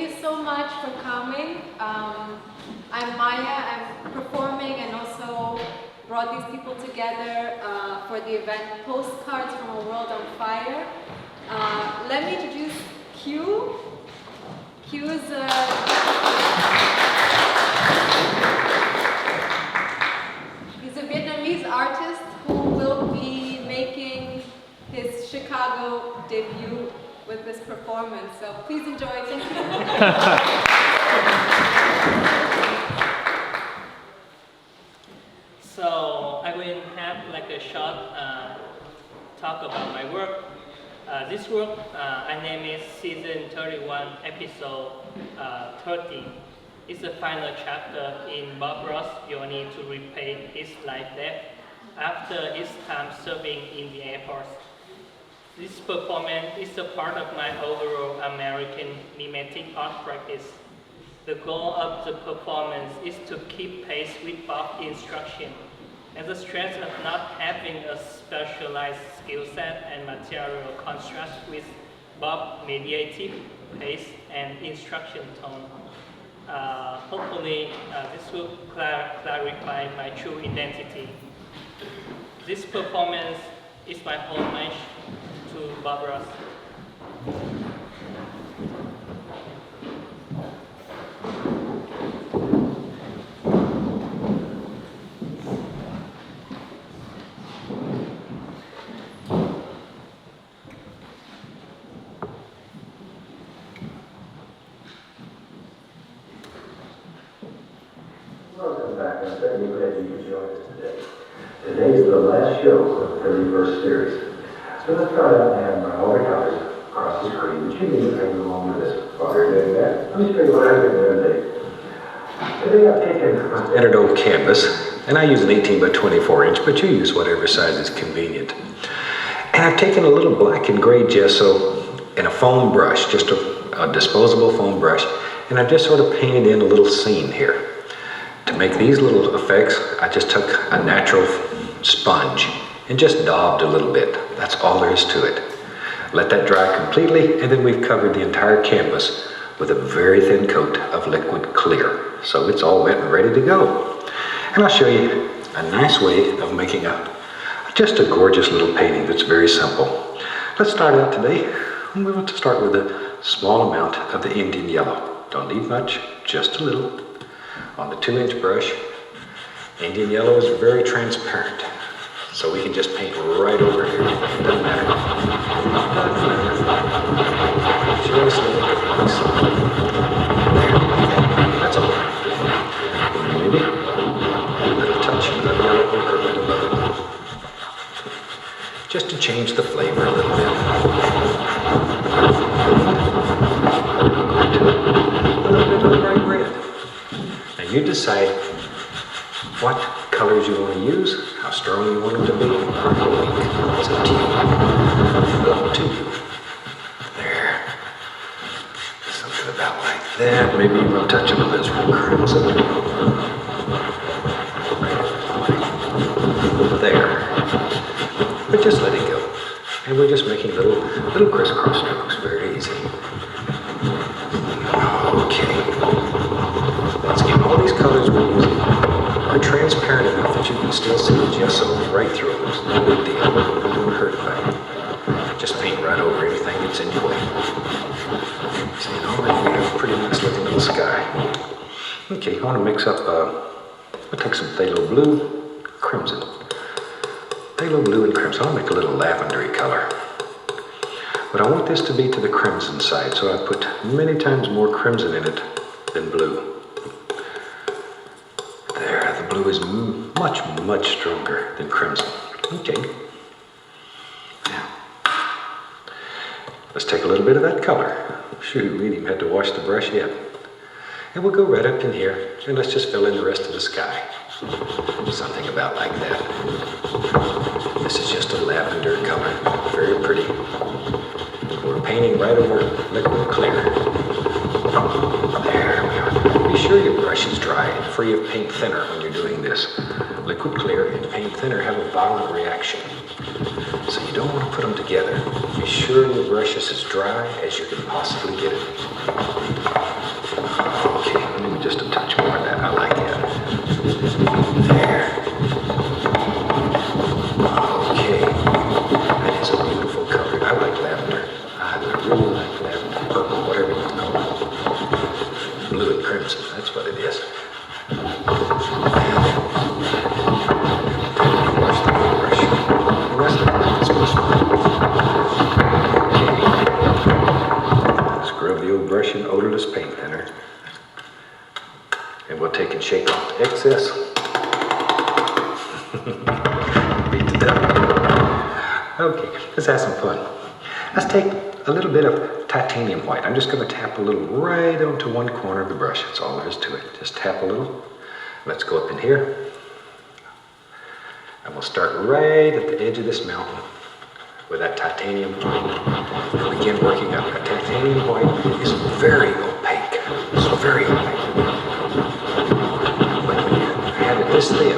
you so much for coming. I'm Maya. I'm performing and also brought these people together for the event Postcards from a World on Fire. Let me introduce Q. Q is he's a Vietnamese artist who will be making his Chicago debut with this performance. So please enjoy. Thank you. So I will have like a short talk about my work. This work, I name it Season 31, Episode 13. It's the final chapter in Bob Ross' journey to repay his life debt after his time serving in the Air Force. This performance is a part of my overall American mimetic art practice. The goal of the performance is to keep pace with Bob's instruction, and the stress of not having a specialized skill set and material contrast with Bob's meditative pace and instruction tone. Hopefully, this will clarify my true identity. This performance is my homage to Bob Ross. Welcome back. I'm certainly glad you could join us today. Today is the last show of the 31st series. So let's start out and have all the colors across the screen, but you need to bring along with us. While you're doing that, let me show you what I've been doing today. Today I've taken a standard old canvas, and I use an 18 by 24 inch, but you use whatever size is convenient. And I've taken a little black and gray gesso and a foam brush, just a disposable foam brush, and I've just sort of painted in a little scene here. To make these little effects, I just took a natural sponge and just daubed a little bit. That's all there is to it. Let that dry completely, and then we've covered the entire canvas with a very thin coat of liquid clear. So it's all wet and ready to go. And I'll show you a nice way of making just a gorgeous little painting that's very simple. Let's start out today. We want to start with a small amount of the Indian yellow. Don't need much, just a little. On the 2-inch brush. Indian yellow is very transparent, so we can just paint right over here. It doesn't matter. Just a little bit like so. There. That's all. Maybe a little touch of yellow ochre right above it. Just to change the flavor a little bit. A little bit of bright red. Now you decide what colors you want to use, how strong you want them to be, or how weak. It's up to you. Up to you. There. Something about like that. Maybe even a touch of alizarin crimson. There. But just let it go. And we're just making little crisscross strokes. Very easy. Okay. Let's get all these colors we're using are transparent enough that you can still see the gesso right through them. It's no big deal. It won't hurt by just paint right over anything that's in your way. See, already we have a pretty nice looking little sky. Okay, I want to mix up, I'll take some phthalo blue, crimson. Phthalo blue and crimson. I'll make a little lavendery color. But I want this to be to the crimson side, so I put many times more crimson in it than blue. There, the blue is much stronger than crimson. Okay. Now, let's take a little bit of that color. Shoot, we didn't even have to wash the brush yet. And we'll go right up in here, and let's just fill in the rest of the sky. Something about like that. This is just a lavender color, very pretty. We're painting right over liquid clear. There we are. Be sure your brush is dry and free of paint thinner when you're doing this. Liquid clear and paint thinner have a violent reaction, so you don't want to put them together. Be sure your brush is as dry as you can possibly get it. blue and crimson. That's what it is. Wash the old brush. The rest of it is supposed to scrub the old brush in odorless paint thinner. And we'll take and shake off the excess. Beat the devil. Okay, let's have some fun. Let's take a little bit of titanium white. I'm just going to tap a little right onto one corner of the brush. That's all there is to it. Just tap a little. Let's go up in here. And we'll start right at the edge of this mountain with that titanium white. And begin working up. That titanium white is very opaque. It's very opaque. But when you have it this thin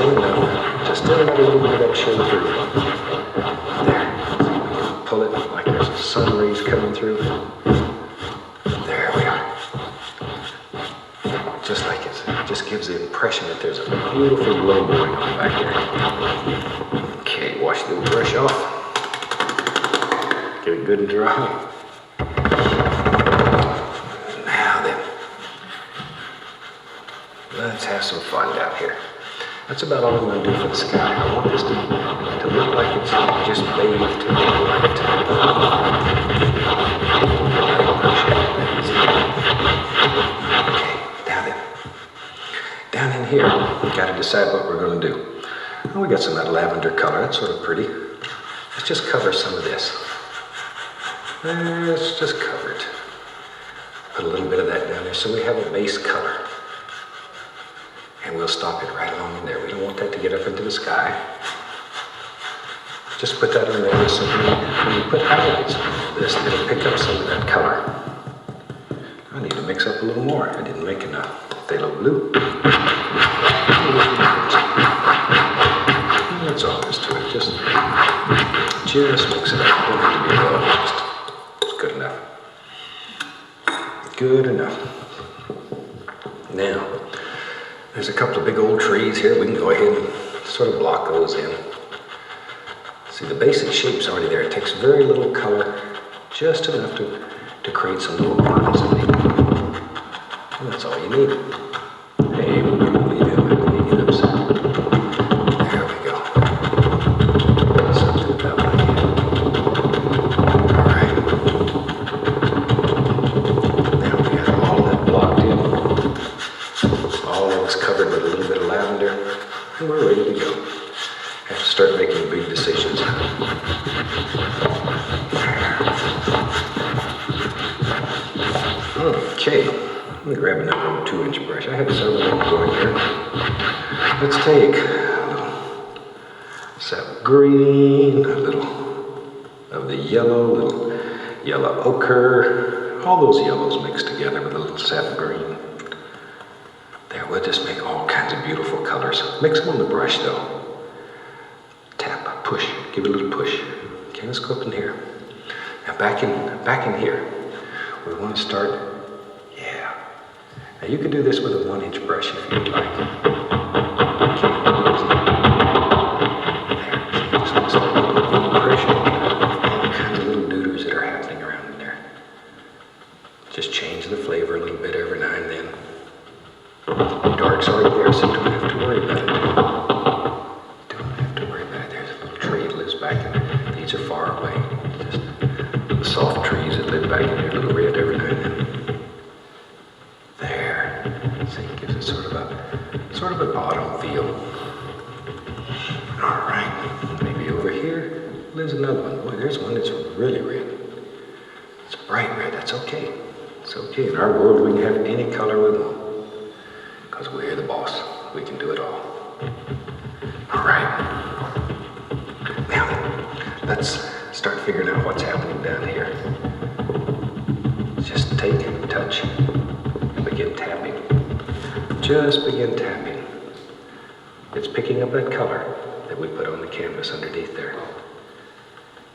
enough to still let a little bit of that show through. There. So we can pull it like there's sun rays coming through. There we are. Just like it just gives the impression that there's a beautiful glow going on back there. Okay, wash the old brush off. Get it good and dry. Now then, let's have some fun down here. That's about all I'm going to do for the sky. I want this to look like it's just bathed in light. Okay, down in here, we've got to decide what we're going to do. Well, we got some of that lavender color. That's sort of pretty. Let's just cover some of this. Let's just cover it. Put a little bit of that down there so we have a base color. And we'll stop it right along in there. We don't want that to get up into the sky. Just put that in there so when you put highlights on this, it'll pick up some of that color. I need to mix up a little more. I didn't make enough. Phthalo blue. That's all there is to it. Just mix it up. Don't need to be involved. Just good enough. Good enough. Now, there's a couple of big old trees here. We can go ahead and sort of block those in. See, the basic shape's already there. It takes very little color, just enough to create some little lines in it. And that's all you need. Hey, we're going to leave him get upset. There we go. Something about like that. All right. Now we got all that blocked in. All of it's covered with a little bit of lavender, and we're ready to go. Have to start making big decisions. Okay, let me grab another 2-inch brush. I have several of them going here. Let's take a little sap green, a little of the yellow, a little yellow ochre, all those yellows mixed together with a little sap green. There, we'll just make all kinds of beautiful colors. Mix them on the brush though. Tap, push, give it a little push. Okay, let's go up in here. Now back in here, we want to start, yeah. Now you can do this with a 1-inch brush if you'd like. Okay, there, just want to start with a little pressure. All kinds of little doodles that are happening around in there. Just change the flavor a little bit every now and then. Dark's already there, so you don't have to worry about it. Don't have to worry about it. There's a little tree that lives back in there. These are far away. Just the soft trees that live back in there, a little red every now and then. There. See, it gives it sort of an autumn feel. All right. Maybe over here lives another one. Boy, there's one that's really red. It's bright red. That's okay. It's okay. In our world, we can have any color we want. Because we're the boss. We can do it all. All right. Now then, let's start figuring out what's happening down here. Just take, touch, and begin tapping. Just begin tapping. It's picking up that color that we put on the canvas underneath there.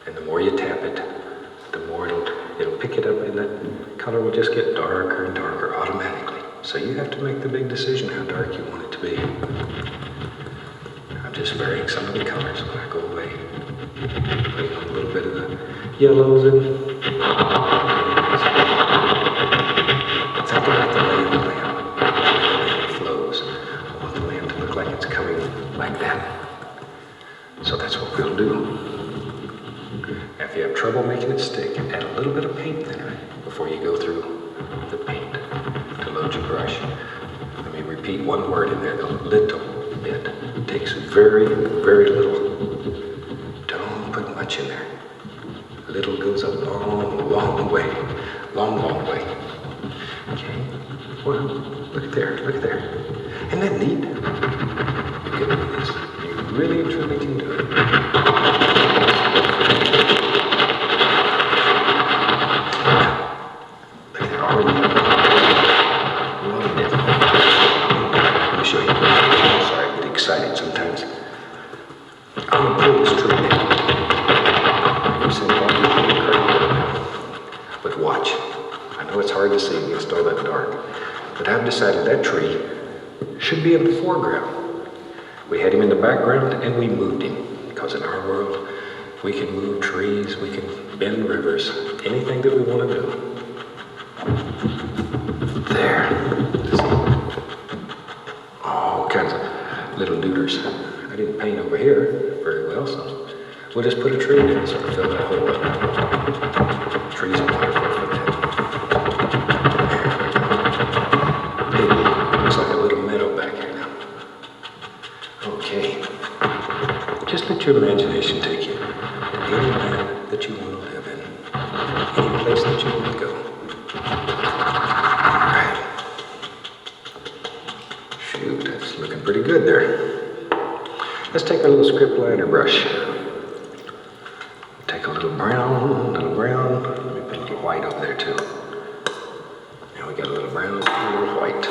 And the more you tap it, the more it'll pick it up, and that color will just get darker and darker automatically. So you have to make the big decision how dark you want it to be. I'm just varying some of the colors when I go away. Putting on a little bit of the yellows in. repeat one word in there, though. Little bit. It takes very, very little. Don't put much in there. Little goes a long, long way. Long, long way. Okay? Well, look at there. Look at there. Isn't that neat? You can do this. You really and truly can do it. Look at there. Already. Loved it. Let me show you. Sorry, I get excited sometimes. I'm going to pull this tree down. But watch. I know it's hard to see against all that dark. But I've decided that tree should be in the foreground. We had him in the background and we moved him. Because in our world, we can move trees, we can bend rivers, anything that we want to do. There. All kinds of little neuters. I didn't paint over here very well, so we'll just put a tree there and sort of fill that hole up. Trees are wonderful for that. Hey, looks like a little meadow back here now. Okay. Just let your imagination take you to any land that you want to live in. Any place that you want to go. Alright. Shoot, that's looking pretty good there. Let's take our little script liner brush. Take a little brown, Let me put a little white over there too. Now we got a little brown, a little white.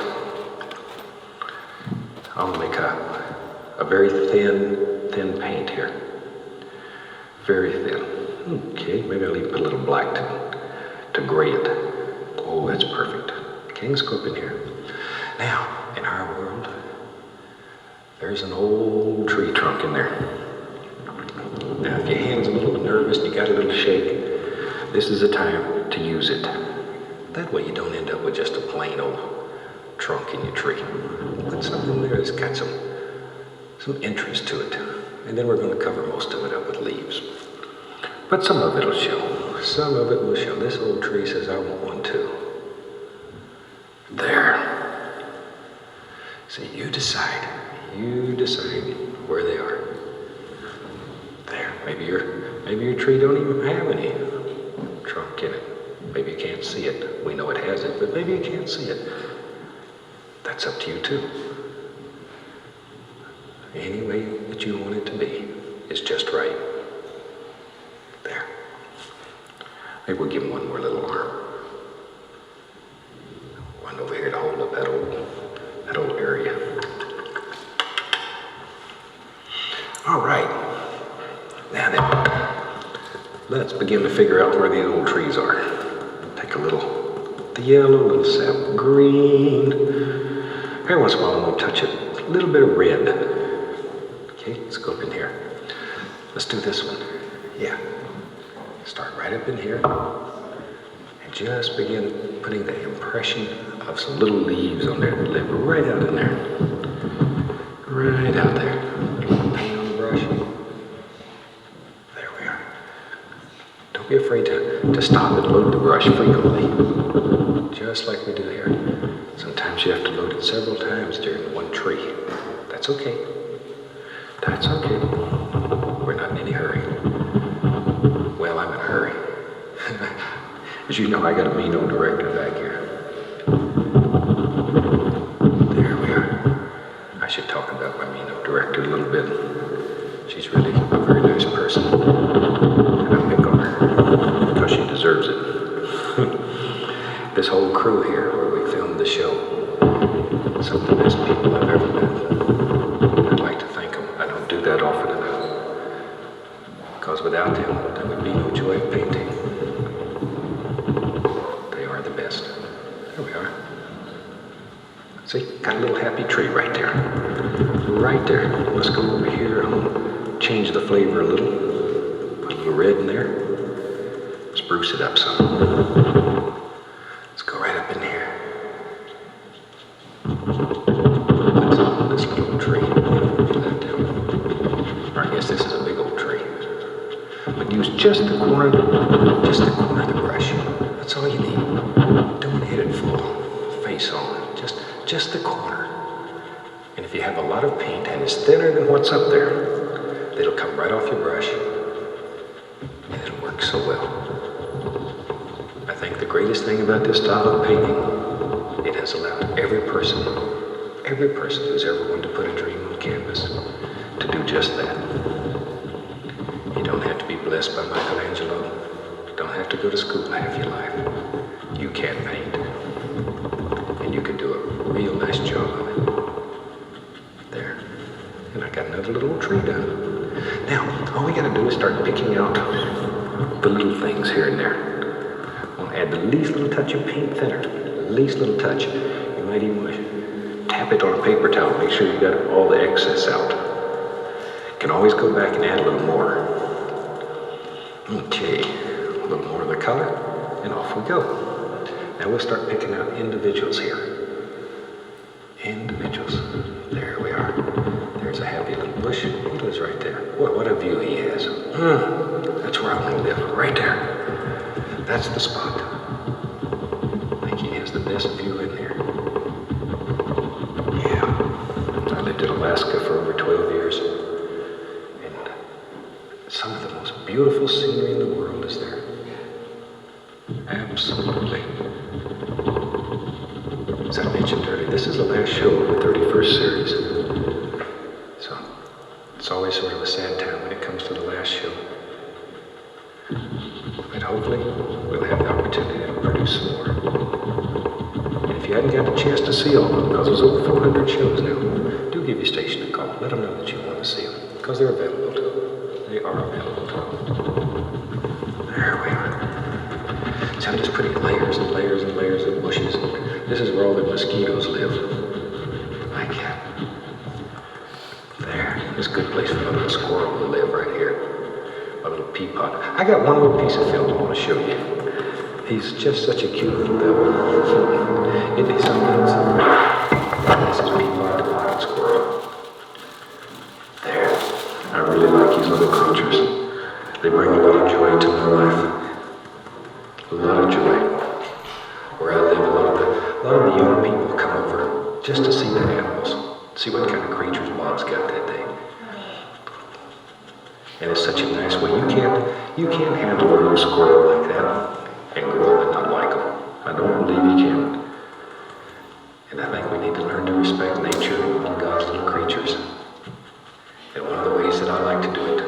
I'll make a very thin paint here. Very thin. Okay, maybe I'll even put a little black to gray it. Oh, that's perfect. Okay, let's go up in here. Now, in our world, there's an old tree trunk in there. Now, if your hand's a little nervous and you got a little shake, this is the time to use it. That way you don't end up with just a plain old trunk in your tree. Put something there that's got some interest to it. And then we're going to cover most of it up with leaves. But some of it will show. Some of it will show. This old tree says, I want one too. There. See, you decide. You decide where they are. There. Maybe your tree don't even have any trunk in it. Maybe you can't see it. We know it has it, but maybe you can't see it. That's up to you too. Any way that you want it to be is just right. There. Maybe we'll give him one more little arm. One over here to hold up that old area. All right. Now then, let's begin to figure out where these old trees are. Take the yellow, little sap green. Every once in a while I'm going to touch it. A little bit of red. Okay, let's go up in here. Let's do this one. Yeah. Start right up in here. And just begin putting the impression of some little leaves on there that live right out in there. Right out there. Paint on the brush. There we are. Don't be afraid to stop and load the brush frequently. Just like we do here. Sometimes you have to load it several times during one tree. That's okay. That's okay. We're not in any hurry. Well, I'm in a hurry. As you know, I got a mean old director back here. There we are. I should talk about my mean old director a little bit. She's really a very nice person. And I pick on her because she deserves it. This whole crew here where we filmed the show, some of the best people I've ever met. I'd like to thank them. I don't do that often enough. Because without them, there would be no joy of painting. They are the best. There we are. See, got a little happy tree right there. Right there. Let's go over here and change the flavor a little. Put a little red in there. Spruce it up some. Let's go right up in here. Let's on this little tree. Put that down. Or I guess this is a big old tree. But use just the corner of the brush. That's all you need. Don't hit it full face on. Just the corner. if you have a lot of paint and it's thinner than what's up there, it'll come right off your brush and it'll work so well. I think the greatest thing about this style of painting, it has allowed every person who's ever wanted to put a dream on canvas to do just that. You don't have to be blessed by Michelangelo. You don't have to go to school half your life. You can paint. And you can do a real nice job of it. There. And I got another little tree done. Now, all we gotta do is start picking out the little things here and there. We'll add the least little touch of paint thinner. The least little touch. You might even want to tap it on a paper towel. Make sure you got all the excess out. You can always go back and add a little more. Okay, a little more of the color, and off we go. Now we'll start picking out individuals here. Individuals. There we are. There's a happy little bush. He lives right there. What a view he has. That's where I want to live, right there. That's the spot. I think he has the best view in there. Yeah. I lived in Alaska for over 12 years. And some of the most beautiful scenery in the world is there. Absolutely. As I mentioned earlier, this is the last show of the 31st series. So it's always sort of a sad time when it comes to the last show. But hopefully we'll have the opportunity to produce some more. And if you hadn't got the chance to see all of them, because there's over 400 shows now, do give your station a call. Let them know that you want to see them, because they're available to them. They are available to them. There we are. So I'm just putting layers and layers and layers of bushes. This is where all the mosquitoes live. Like that. There. This is a good place for a little squirrel to live right here. A little pea pod. I got one little piece of film I want to show you. He's just such a cute little devil. Isn't he something? This is pea pod pot squirrel. There. I really like these little creatures. They bring a lot of joy to my life. A lot of joy. Where I live, a lot of the young people come over just to see the animals, see what kind of creatures Bob's got that day. And it's such a nice way. You can't handle a little squirrel like that and grow up and not like them. I don't believe you can. And I think we need to learn to respect nature and God's little creatures. And one of the ways that I like to do it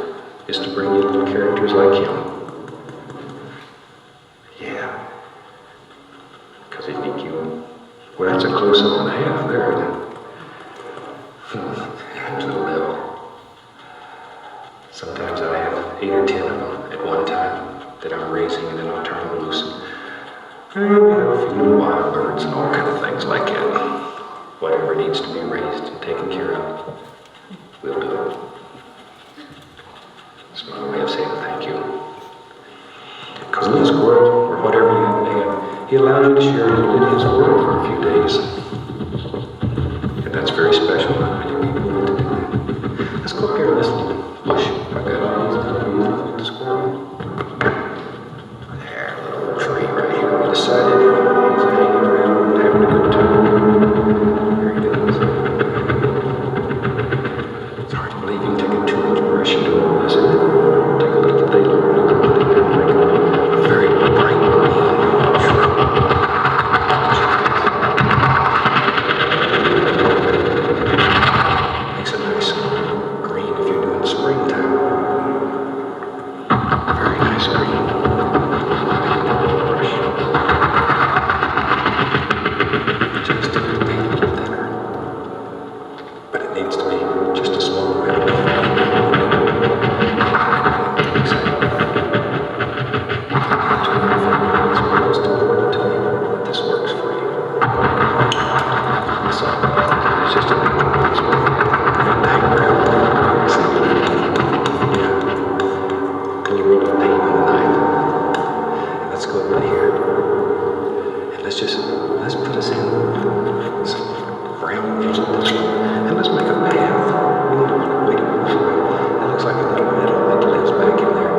is to bring you little characters like him. Yeah. Because he'd be cute. Well, that's a close-up and a half there, isn't it? To the level. Sometimes I have 8 or 10 of them at one time that I'm raising, and then I'll turn them loose. And we have a few little wild birds and all kind of things like that. Whatever needs to be raised and taken care of, we'll do it. It's my way of saying thank you. Because little squirrel, or whatever you have, he allows you to share a little bit of his world for a few days. And that's very special. Not many people get to do that. Let's go up here to this little bush. I got all these little the squirrel. There, a little tree right here. We decided he's hanging around, having a good time. There he is. It's hard to believe you can take a 2-inch brush and do all this. Take a little daylight and put it down like a very bright green. Makes a nice green if you're doing springtime. Very nice green. Brush. Just a little bit thinner. But it needs to be just a small amount. Let's put us in some brown music and let's make a path. We need a way to move through it. It looks like a little meadow that lives back in there.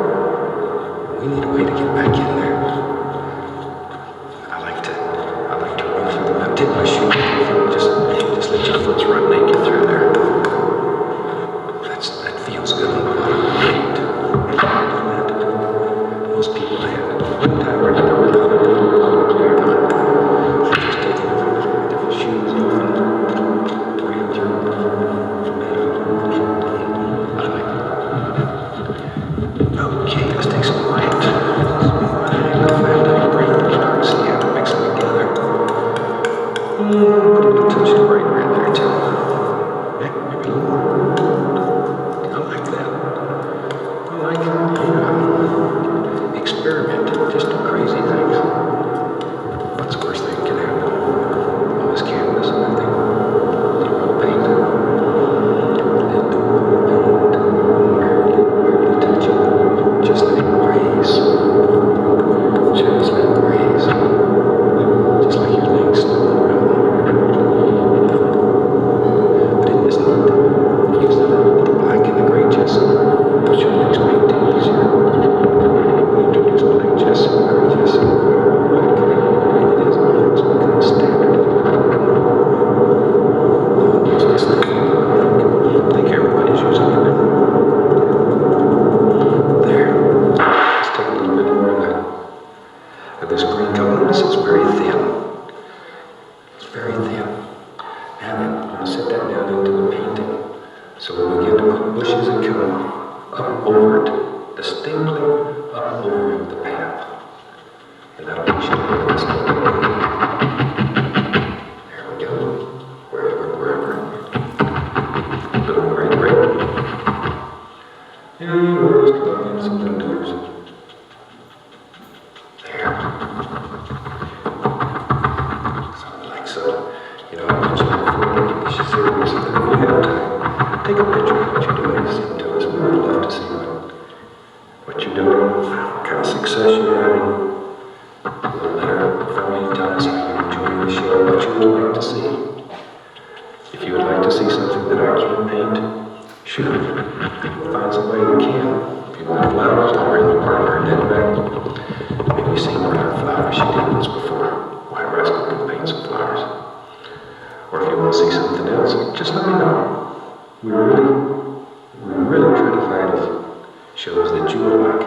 We need a way to get back in there. I like to run through the meadow. Take my shoe off and just let your foot run naked through there. Put a little touch of gray right there too. Yeah, maybe a little more. I like that. I like it. Yeah. Experiment. Just do crazy things. What's the worst thing that can happen? On this canvas, I think. A little paint. Then do barely touch it. Just let it graze. Just let it graze. Just like your legs slowing around. But it isn't. Use the black and the gray gesso. Push your legs paint easier. We introduce black gesso and gray gesso. Black. And it is almost become standard. Almost a standard. I think everybody's using it. There. Let's take a little bit more of this green color. Notice it's very thin. It's very thin. And then I'm going to set that down into the painting. So we begin to put bushes and come up over it, distinctly up over the path. And that'll be shown in this color. There we go. Wherever. A little more red. And we're just going to get some letters. There. Something like so. You know, I mentioned before, she's serious. If you have time, take a picture of what you're doing and tell us. We would love to see what you're doing, what kind of success you're having. A little letter from you, tell us how you're enjoying the show, what you would like to see. If you would like to see something that I can't paint, shoot. Find somebody who can. If you want flowers, I'll bring the partner and then back. Maybe you've seen one of her flowers. She did this before. Why Rascal can paint some flowers. Or if you want to see something else, just let me know. We really try to find shows that you would like.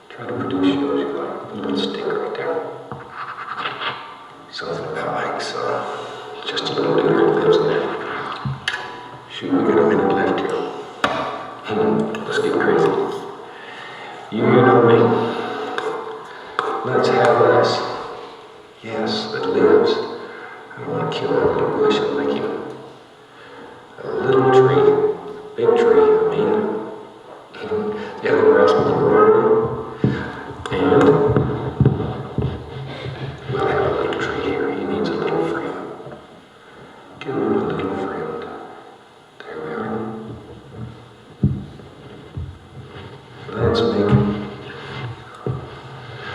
Try to produce shows you like. A little stick right there. Something about like so. Just a little bit of lives in there. Shoot, we got a minute left here. Let's get crazy. You know me. Let's have us. Yes, that lives. I don't want to kill that little bush. I'm making a little tree. Big tree, I mean. The other rascal will roll. And we'll have a little tree here. He needs a little friend. Give him a little friend. There we are.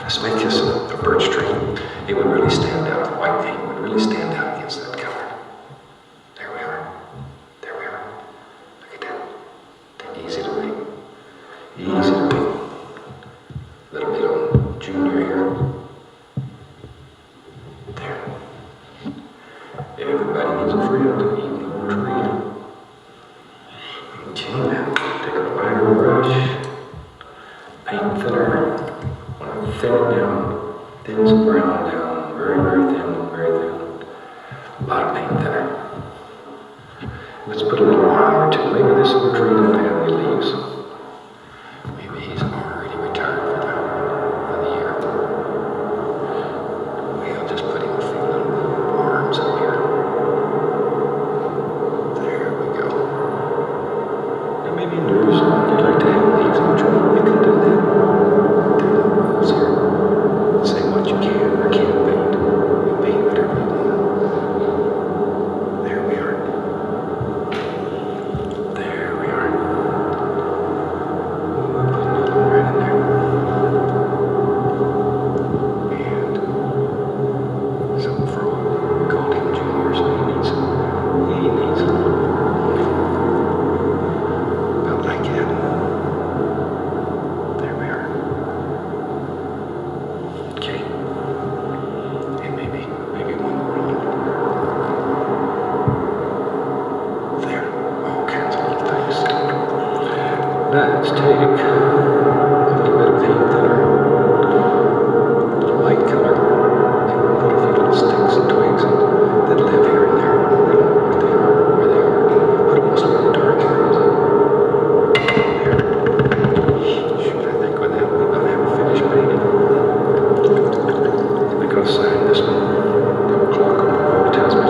Let's make this a birch tree. It would really stand out. The white paint would really stand out against that color. There we are. There we are. Look at that. They're easy to make. Easy to make. Little bit on Junior here. There. Everybody needs a friend, even a little tree. Okay, now take a lighter brush. Paint thinner. Want to thin it down. Thin some brown down. Very, very thin, very thin. A lot of paint thinner. Let's put a little arm or two. Maybe this little tree doesn't have any leaves. Maybe he's already retired for the year. We'll just put him a few little arms up here. There we go. And maybe yours, you'd like to have leaves on the tree. You can do that. There are no rules here. Say what you can or can't paint. You paint whatever you want. There we are. There we are. We'll put another one right in there. And something for we called him Junior, so he needs about like that. There we are. Okay. And maybe one more on. There. All kinds of little things. Let's take a little bit of paint thinner, a little light color, and we'll put a few little sticks and twigs that live here and there. We don't know where they are. Put them most of the dark areas. There. Shoot, I think with that we're about to have a finished painting. I'm going to sign this one. The old clock on the wall tells me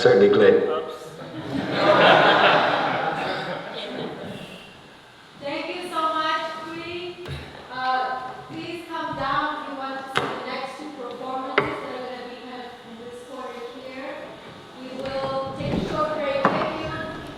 certainly glad